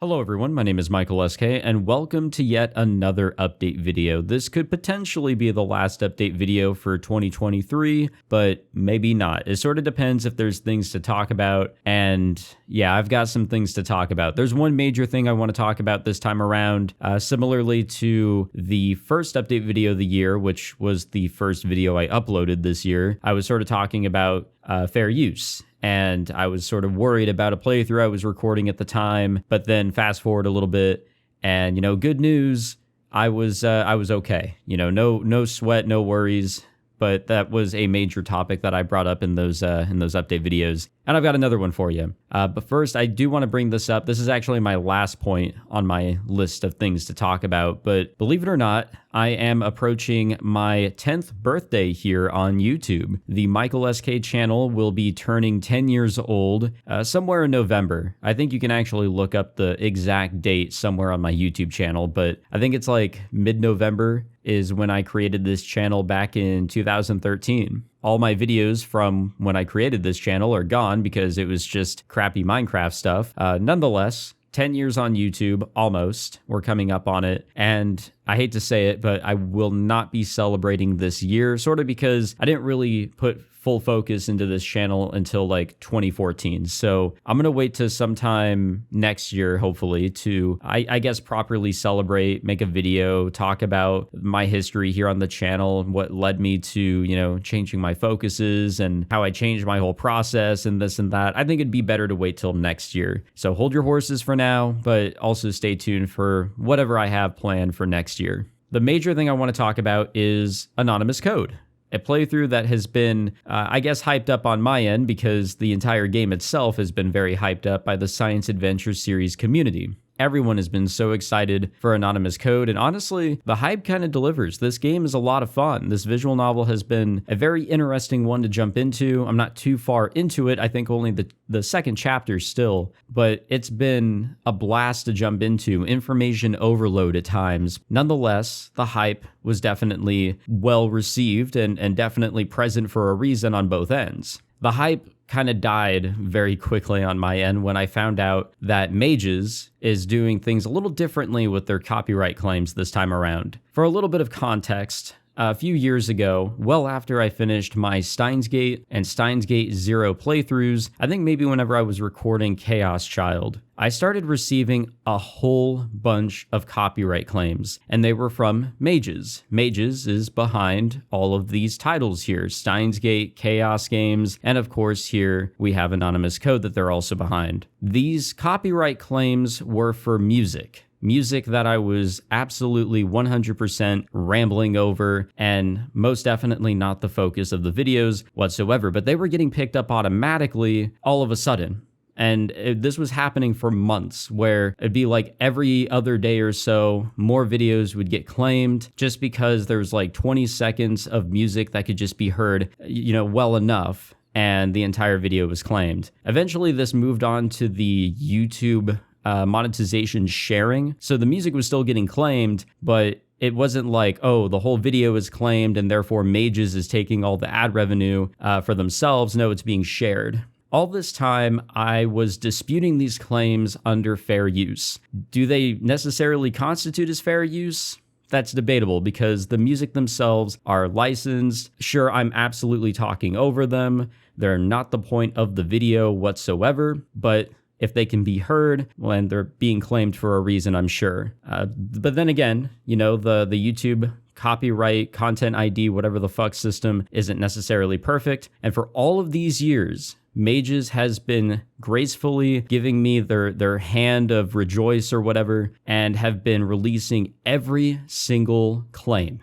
Hello everyone, my name is Michael SK, and welcome to yet another update video. This could potentially be the last update video for 2023, but maybe not. It sort of depends if there's things to talk about, and yeah, I've got some things to talk about. There's one major thing I want to talk about this time around, similarly to the first update video of the year, which was the first video I uploaded this year. I was sort of talking about fair use. And I was sort of worried about a playthrough I was recording at the time, but then fast forward a little bit and, good news, I was okay. No sweat, no worries, but that was a major topic that I brought up in those update videos. And I've got another one for you. But first, I do want to bring this up. This is actually my last point on my list of things to talk about. But believe it or not, I am approaching my 10th birthday here on YouTube. The Michael SK channel will be turning 10 years old somewhere in November. I think you can actually look up the exact date somewhere on my YouTube channel, but I think it's like mid-November is when I created this channel back in 2013. All my videos from when I created this channel are gone because it was just crappy Minecraft stuff. Nonetheless, 10 years on YouTube, almost. We're coming up on it. And I hate to say it, but I will not be celebrating this year, sort of because I didn't really put full focus into this channel until like 2014. So I'm going to wait to sometime next year, hopefully, to, I guess, properly celebrate, make a video, talk about my history here on the channel, what led me to, changing my focuses and how I changed my whole process and this and that. I think it'd be better to wait till next year. So hold your horses for now, but also stay tuned for whatever I have planned for next year. The major thing I want to talk about is anonymous code. A playthrough that has been, hyped up on my end because the entire game itself has been very hyped up by the Science Adventure series community. Everyone has been so excited for Anonymous Code, and honestly, the hype kind of delivers. This game is a lot of fun. This visual novel has been a very interesting one to jump into. I'm not too far into it. I think only the second chapter still, but it's been a blast to jump into. Information overload at times. Nonetheless, the hype was definitely well received and definitely present for a reason on both ends. The hype kind of died very quickly on my end when I found out that Mages is doing things a little differently with their copyright claims this time around. For a little bit of context, a few years ago, well after I finished my Steins Gate and Steins Gate 0 playthroughs, I think maybe whenever I was recording Chaos Child, I started receiving a whole bunch of copyright claims, and they were from Mages. Mages is behind all of these titles here, Steins Gate, Chaos Games, and of course here we have Anonymous Code that they're also behind. These copyright claims were for music that I was absolutely 100% rambling over and most definitely not the focus of the videos whatsoever, but they were getting picked up automatically all of a sudden. And this was happening for months where it'd be like every other day or so, more videos would get claimed just because there's like 20 seconds of music that could just be heard, well enough. And the entire video was claimed. Eventually, this moved on to the YouTube monetization sharing. So the music was still getting claimed, but it wasn't like, oh, the whole video is claimed and therefore Mages is taking all the ad revenue for themselves. No, it's being shared. All this time, I was disputing these claims under fair use. Do they necessarily constitute as fair use? That's debatable because the music themselves are licensed. Sure, I'm absolutely talking over them. They're not the point of the video whatsoever, but if they can be heard when they're being claimed for a reason, I'm sure. But then again, the YouTube copyright, content ID, whatever the fuck system isn't necessarily perfect. And for all of these years, Mages has been gracefully giving me their hand of rejoice or whatever, and have been releasing every single claim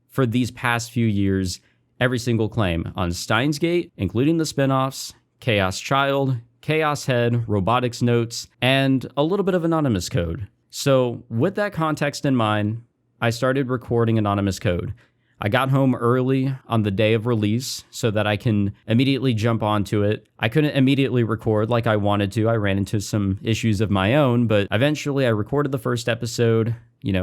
for these past few years, every single claim on Steins Gate, including the spinoffs, Chaos Child, Chaos Head, Robotics Notes, and a little bit of Anonymous Code. So with that context in mind, I started recording Anonymous Code. I got home early on the day of release so that I can immediately jump onto it. I couldn't immediately record like I wanted to. I ran into some issues of my own, but eventually I recorded the first episode,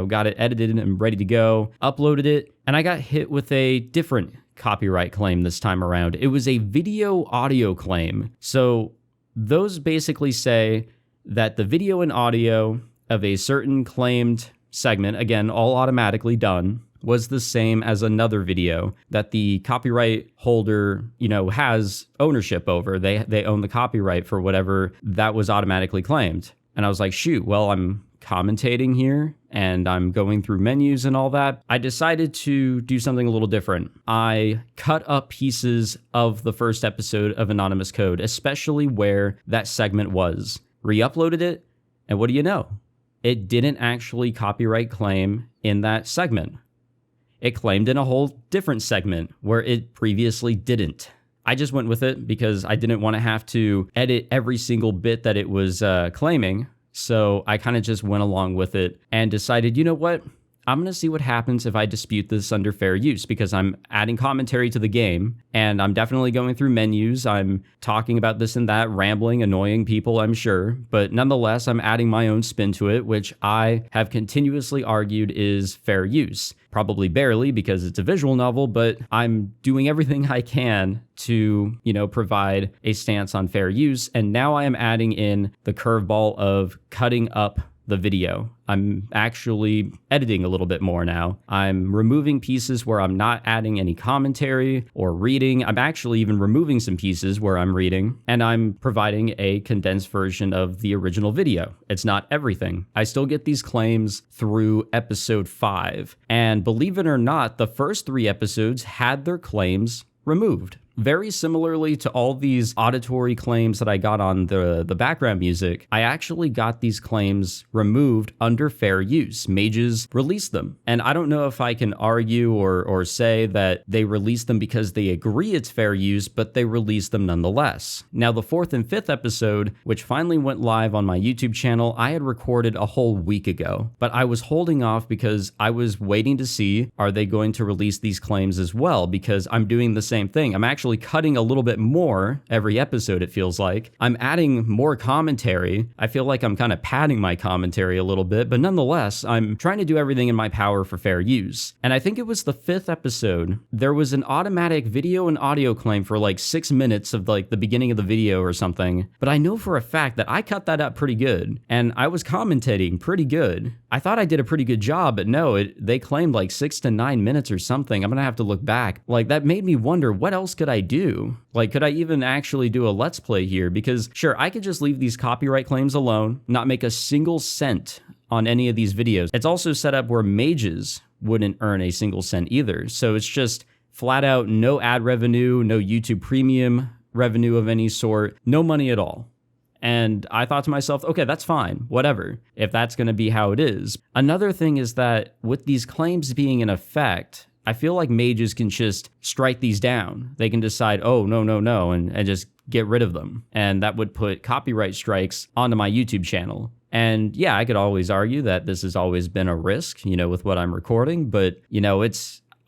got it edited and ready to go, uploaded it, and I got hit with a different copyright claim this time around. It was a video audio claim. So those basically say that the video and audio of a certain claimed segment, again, all automatically done, was the same as another video that the copyright holder, has ownership over. They own the copyright for whatever that was automatically claimed. And I was like, shoot, well, I'm commentating here and I'm going through menus and all that. I decided to do something a little different. I cut up pieces of the first episode of Anonymous Code, especially where that segment was, re-uploaded it, and what do you know? It didn't actually copyright claim in that segment. It claimed in a whole different segment where it previously didn't. I just went with it because I didn't want to have to edit every single bit that it was claiming. So I kind of just went along with it and decided, you know what? I'm going to see what happens if I dispute this under fair use, because I'm adding commentary to the game and I'm definitely going through menus. I'm talking about this and that, rambling, annoying people, I'm sure. But nonetheless, I'm adding my own spin to it, which I have continuously argued is fair use. Probably barely because it's a visual novel, but I'm doing everything I can to, provide a stance on fair use. And now I am adding in the curveball of cutting up the video. I'm actually editing a little bit more now. I'm removing pieces where I'm not adding any commentary or reading. I'm actually even removing some pieces where I'm reading, and I'm providing a condensed version of the original video. It's not everything. I still get these claims through episode 5. And believe it or not, the first 3 episodes had their claims removed. Very similarly to all these auditory claims that I got on the background music, I actually got these claims removed under fair use. Mages released them. And I don't know if I can argue or say that they released them because they agree it's fair use, but they released them nonetheless. Now, the 4th and 5th episode, which finally went live on my YouTube channel, I had recorded a whole week ago, but I was holding off because I was waiting to see, are they going to release these claims as well? Because I'm doing the same thing. I'm actually cutting a little bit more every episode, it feels like. I'm adding more commentary. I feel like I'm kind of padding my commentary a little bit, but nonetheless, I'm trying to do everything in my power for fair use. And I think it was the 5th episode, there was an automatic video and audio claim for like 6 minutes of like the beginning of the video or something. But I know for a fact that I cut that up pretty good, and I was commentating pretty good. I thought I did a pretty good job, but no, they claimed like 6 to 9 minutes or something. I'm gonna have to look back. Like, that made me wonder, what else could I do? Like, could I even actually do a let's play here? Because sure, I could just leave these copyright claims alone, not make a single cent on any of these videos. It's also set up where mages wouldn't earn a single cent either. So it's just flat out no ad revenue, no YouTube premium revenue of any sort, no money at all. And I thought to myself, okay, that's fine, whatever, if that's going to be how it is. Another thing is that with these claims being in effect, I feel like mages can just strike these down. They can decide, oh, no, and just get rid of them. And that would put copyright strikes onto my YouTube channel. And yeah, I could always argue that this has always been a risk, with what I'm recording, but,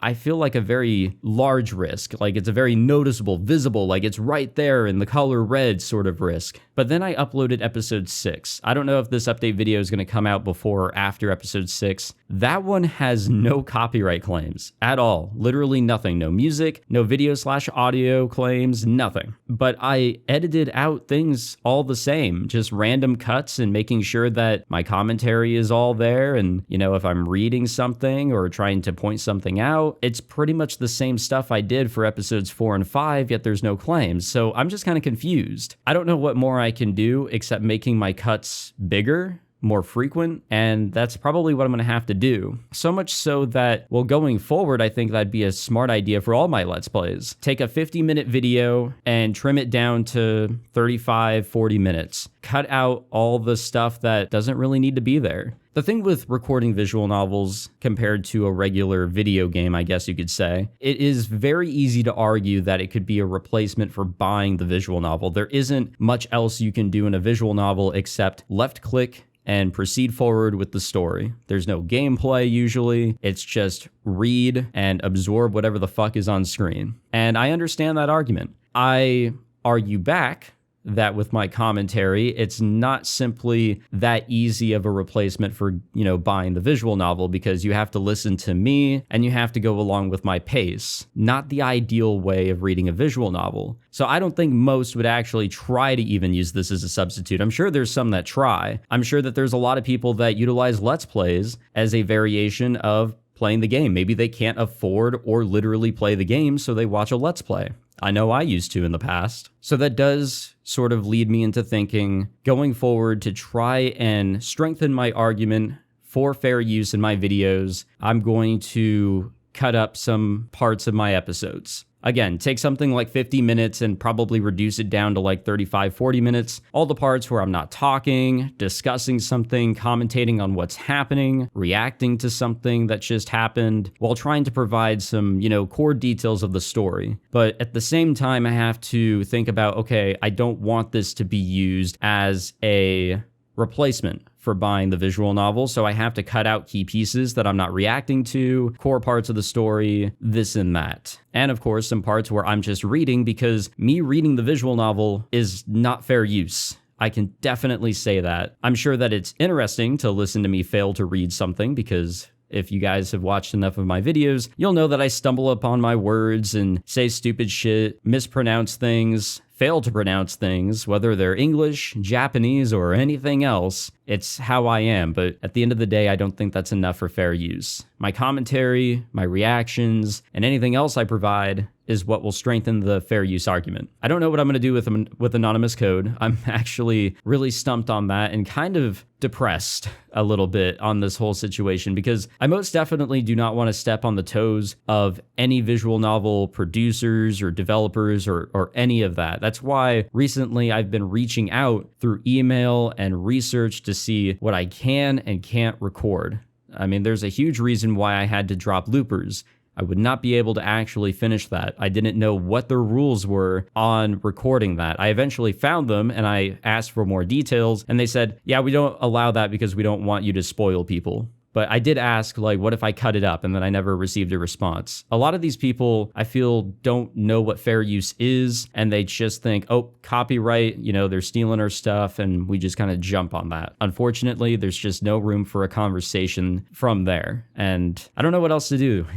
I feel like a very large risk, like it's a very noticeable, visible, like it's right there in the color red sort of risk. But then I uploaded episode 6. I don't know if this update video is going to come out before or after episode 6. That one has no copyright claims at all. Literally nothing. No music, no video/audio claims, nothing. But I edited out things all the same, just random cuts and making sure that my commentary is all there. And, if I'm reading something or trying to point something out, it's pretty much the same stuff I did for episodes 4 and 5, yet there's no claims. So I'm just kind of confused. I don't know what more I can do except making my cuts bigger, more frequent, and that's probably what I'm going to have to do. So much so that, well, going forward, I think that'd be a smart idea for all my Let's Plays. Take a 50-minute video and trim it down to 35, 40 minutes. Cut out all the stuff that doesn't really need to be there. The thing with recording visual novels compared to a regular video game, I guess you could say, it is very easy to argue that it could be a replacement for buying the visual novel. There isn't much else you can do in a visual novel except left click and proceed forward with the story. There's no gameplay usually. It's just read and absorb whatever the fuck is on screen. And I understand that argument. I argue back that with my commentary, it's not simply that easy of a replacement for, buying the visual novel, because you have to listen to me and you have to go along with my pace. Not the ideal way of reading a visual novel. So I don't think most would actually try to even use this as a substitute. I'm sure there's some that try. I'm sure that there's a lot of people that utilize Let's Plays as a variation of playing the game. Maybe they can't afford or literally play the game, so they watch a Let's Play. I know I used to in the past. So that does sort of lead me into thinking, going forward, to try and strengthen my argument for fair use in my videos, I'm going to cut up some parts of my episodes. Again, take something like 50 minutes and probably reduce it down to like 35, 40 minutes. All the parts where I'm not talking, discussing something, commentating on what's happening, reacting to something that just happened, while trying to provide some, core details of the story. But at the same time, I have to think about, okay, I don't want this to be used as a replacement for buying the visual novel, so I have to cut out key pieces that I'm not reacting to, core parts of the story, this and that. And of course, some parts where I'm just reading, because me reading the visual novel is not fair use. I can definitely say that. I'm sure that it's interesting to listen to me fail to read something, because if you guys have watched enough of my videos, you'll know that I stumble upon my words and say stupid shit, mispronounce things, fail to pronounce things, whether they're English, Japanese, or anything else. It's how I am, but at the end of the day, I don't think that's enough for fair use. My commentary, my reactions, and anything else I provide is what will strengthen the fair use argument. I don't know what I'm going to do with anonymous code. I'm actually really stumped on that and kind of depressed a little bit on this whole situation, because I most definitely do not want to step on the toes of any visual novel producers or developers or any of that. That's why recently I've been reaching out through email and research to see what I can and can't record. I mean, there's a huge reason why I had to drop loopers. I would not be able to actually finish that. I didn't know what the rules were on recording that. I eventually found them and I asked for more details, and they said, yeah, we don't allow that because we don't want you to spoil people. But I did ask, what if I cut it up? And then I never received a response. A lot of these people, I feel, don't know what fair use is, and they just think, oh, copyright, they're stealing our stuff, and we just kind of jump on that. Unfortunately, there's just no room for a conversation from there. And I don't know what else to do,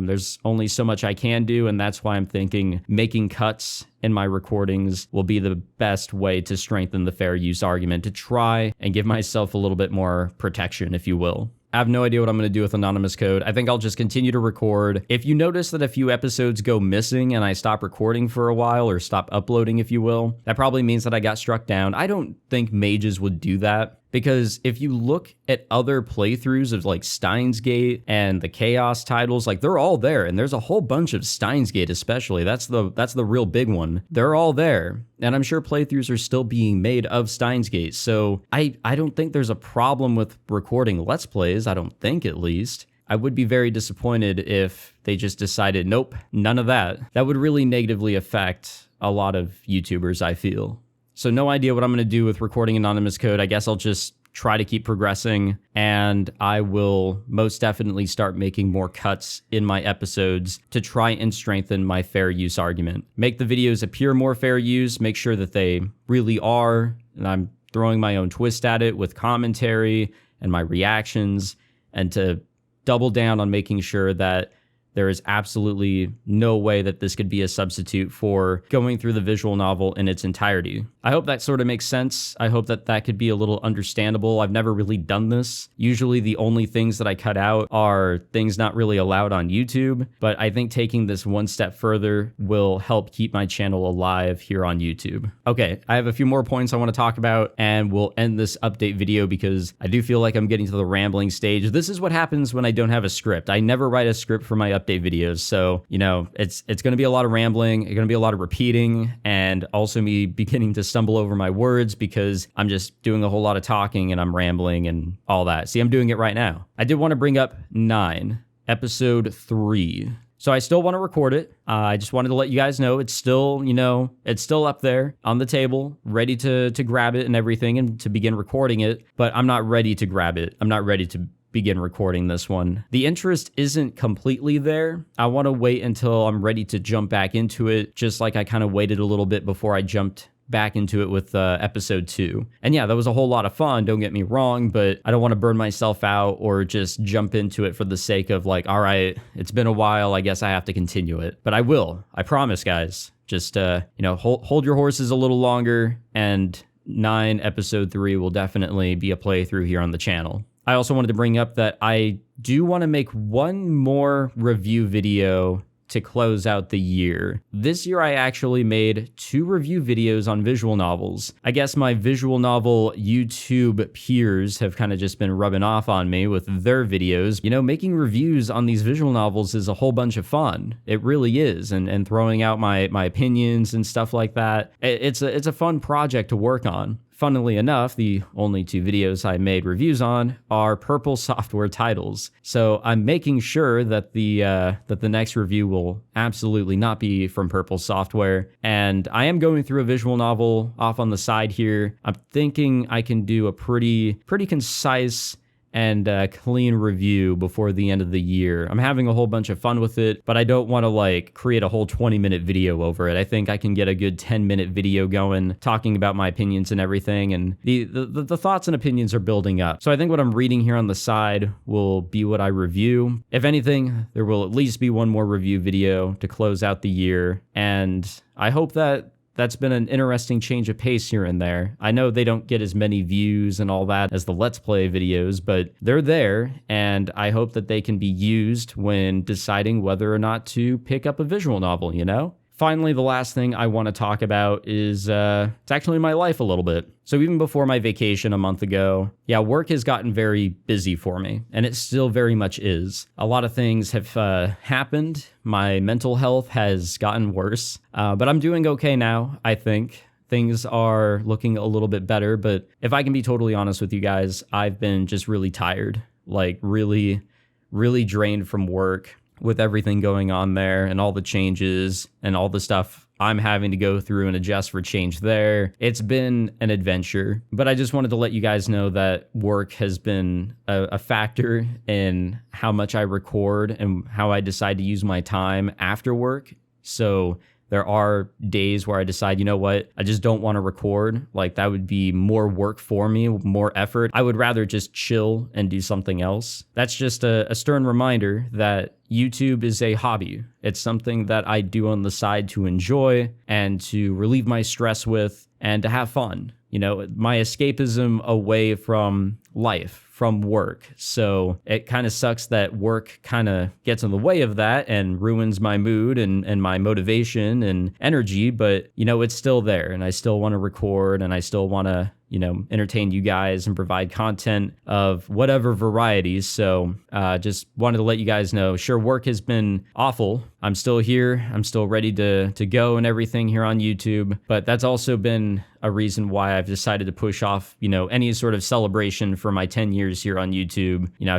There's only so much I can do, and that's why I'm thinking making cuts in my recordings will be the best way to strengthen the fair use argument, to try and give myself a little bit more protection, if you will. I have no idea what I'm going to do with anonymous code. I think I'll just continue to record. If you notice that a few episodes go missing and I stop recording for a while, or stop uploading, if you will, that probably means that I got struck down. I don't think mages would do that, because if you look at other playthroughs of Steins Gate and the Chaos titles, they're all there, and there's a whole bunch of Steins Gate especially. That's the real big one. They're all there, and I'm sure playthroughs are still being made of Steins Gate. So I don't think there's a problem with recording Let's Plays. I don't think, at least. I would be very disappointed if they just decided, nope, none of that. That would really negatively affect a lot of YouTubers, I feel. So no idea what I'm going to do with recording anonymous code. I guess I'll just try to keep progressing, and I will most definitely start making more cuts in my episodes to try and strengthen my fair use argument. Make the videos appear more fair use, make sure that they really are, and I'm throwing my own twist at it with commentary and my reactions, and to double down on making sure that there is absolutely no way that this could be a substitute for going through the visual novel in its entirety. I hope that sort of makes sense. I hope that that could be a little understandable. I've never really done this. Usually the only things that I cut out are things not really allowed on YouTube, but I think taking this one step further will help keep my channel alive here on YouTube. Okay, I have a few more points I want to talk about, and we'll end this update video because I do feel like I'm getting to the rambling stage. This is what happens when I don't have a script. I never write a script for my update videos, so it's going to be a lot of rambling, it's going to be a lot of repeating, and also me beginning to stumble over my words because I'm just doing a whole lot of talking and I'm rambling and all that. See, I'm doing it right now. I did want to bring up 9, episode 3. So I still want to record it. I just wanted to let you guys know it's still, it's still up there on the table, ready to grab it and everything and to begin recording it, but I'm not ready to grab it. I'm not ready to begin recording this one. The interest isn't completely there. I want to wait until I'm ready to jump back into it, just like I kind of waited a little bit before I jumped back into it with episode 2. And yeah, that was a whole lot of fun, don't get me wrong, but I don't want to burn myself out or just jump into it for the sake of like, all right, it's been a while, I guess I have to continue it. But I will, I promise, guys. Just, hold your horses a little longer, and 9 episode 3 will definitely be a playthrough here on the channel. I also wanted to bring up that I do want to make one more review video to close out the year. This year I actually made 2 review videos on visual novels. I guess my visual novel YouTube peers have kind of just been rubbing off on me with their videos. You know, making reviews on these visual novels is a whole bunch of fun. It really is. And throwing out my opinions and stuff like that. It's a fun project to work on. Funnily enough, the only 2 videos I made reviews on are Purple Software titles. So I'm making sure that the next review will absolutely not be from Purple Software. And I am going through a visual novel off on the side here. I'm thinking I can do a pretty concise and clean review before the end of the year. I'm having a whole bunch of fun with it, but I don't want to like create a whole 20-minute video over it. I think I can get a good 10-minute video going, talking about my opinions and everything, and the thoughts and opinions are building up. So I think what I'm reading here on the side will be what I review. If anything, there will at least be one more review video to close out the year, and I hope that that's been an interesting change of pace here and there. I know they don't get as many views and all that as the Let's Play videos, but they're there, and I hope that they can be used when deciding whether or not to pick up a visual novel, you know? Finally, the last thing I want to talk about is it's actually my life a little bit. So even before my vacation a month ago, yeah, work has gotten very busy for me, and it still very much is. A lot of things have happened. My mental health has gotten worse, but I'm doing okay now, I think. Things are looking a little bit better, but if I can be totally honest with you guys, I've been just really tired, like really drained from work, with everything going on there and all the changes and all the stuff I'm having to go through and adjust for change there. It's been an adventure, but I just wanted to let you guys know that work has been a factor in how much I record and how I decide to use my time after work. So there are days where I decide, you know what, I just don't want to record. Like, that would be more work for me, more effort. I would rather just chill and do something else. That's just a stern reminder that YouTube is a hobby. It's something that I do on the side to enjoy and to relieve my stress with and to have fun. You know, my escapism away from life, from work. So it kind of sucks that work kind of gets in the way of that and ruins my mood and my motivation and energy. But, you know, it's still there, and I still want to record, and I still want to, you know, entertain you guys and provide content of whatever varieties. So just wanted to let you guys know, sure, work has been awful. I'm still here. I'm still ready to go and everything here on YouTube. But that's also been a reason why I've decided to push off, you know, any sort of celebration for my 10 years here on YouTube. You know,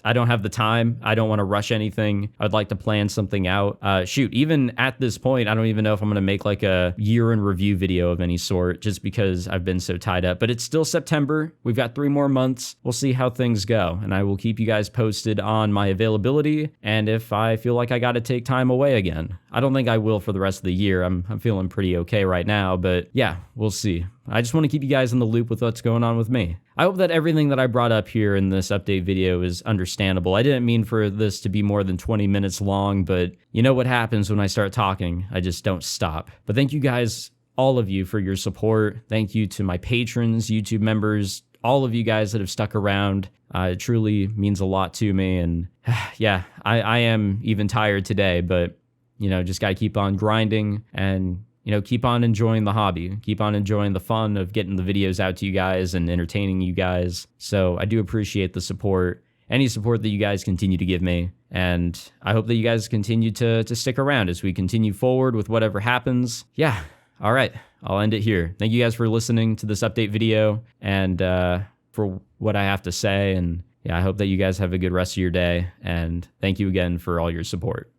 I don't have the time. I don't want to rush anything. I'd like to plan something out. Even at this point, I don't even know if I'm going to make like a year in review video of any sort, just because I've been so tied up. But it's still September. We've got 3 more months. We'll see how things go. And I will keep you guys posted on my availability and if I feel like I got to take time away again. I don't think I will for the rest of the year. I'm feeling pretty okay right now, but yeah, we'll see. I just want to keep you guys in the loop with what's going on with me. I hope that everything that I brought up here in this update video is understandable. I didn't mean for this to be more than 20 minutes long, but you know what happens when I start talking. I just don't stop. But thank you guys, all of you, for your support. Thank you to my patrons, YouTube members, all of you guys that have stuck around. It truly means a lot to me. And yeah, I am even tired today, but you know, just got to keep on grinding and, you know, keep on enjoying the hobby, keep on enjoying the fun of getting the videos out to you guys and entertaining you guys. So I do appreciate the support, any support that you guys continue to give me. And I hope that you guys continue to stick around as we continue forward with whatever happens. Yeah. All right. I'll end it here. Thank you guys for listening to this update video and for what I have to say. And yeah, I hope that you guys have a good rest of your day. And thank you again for all your support.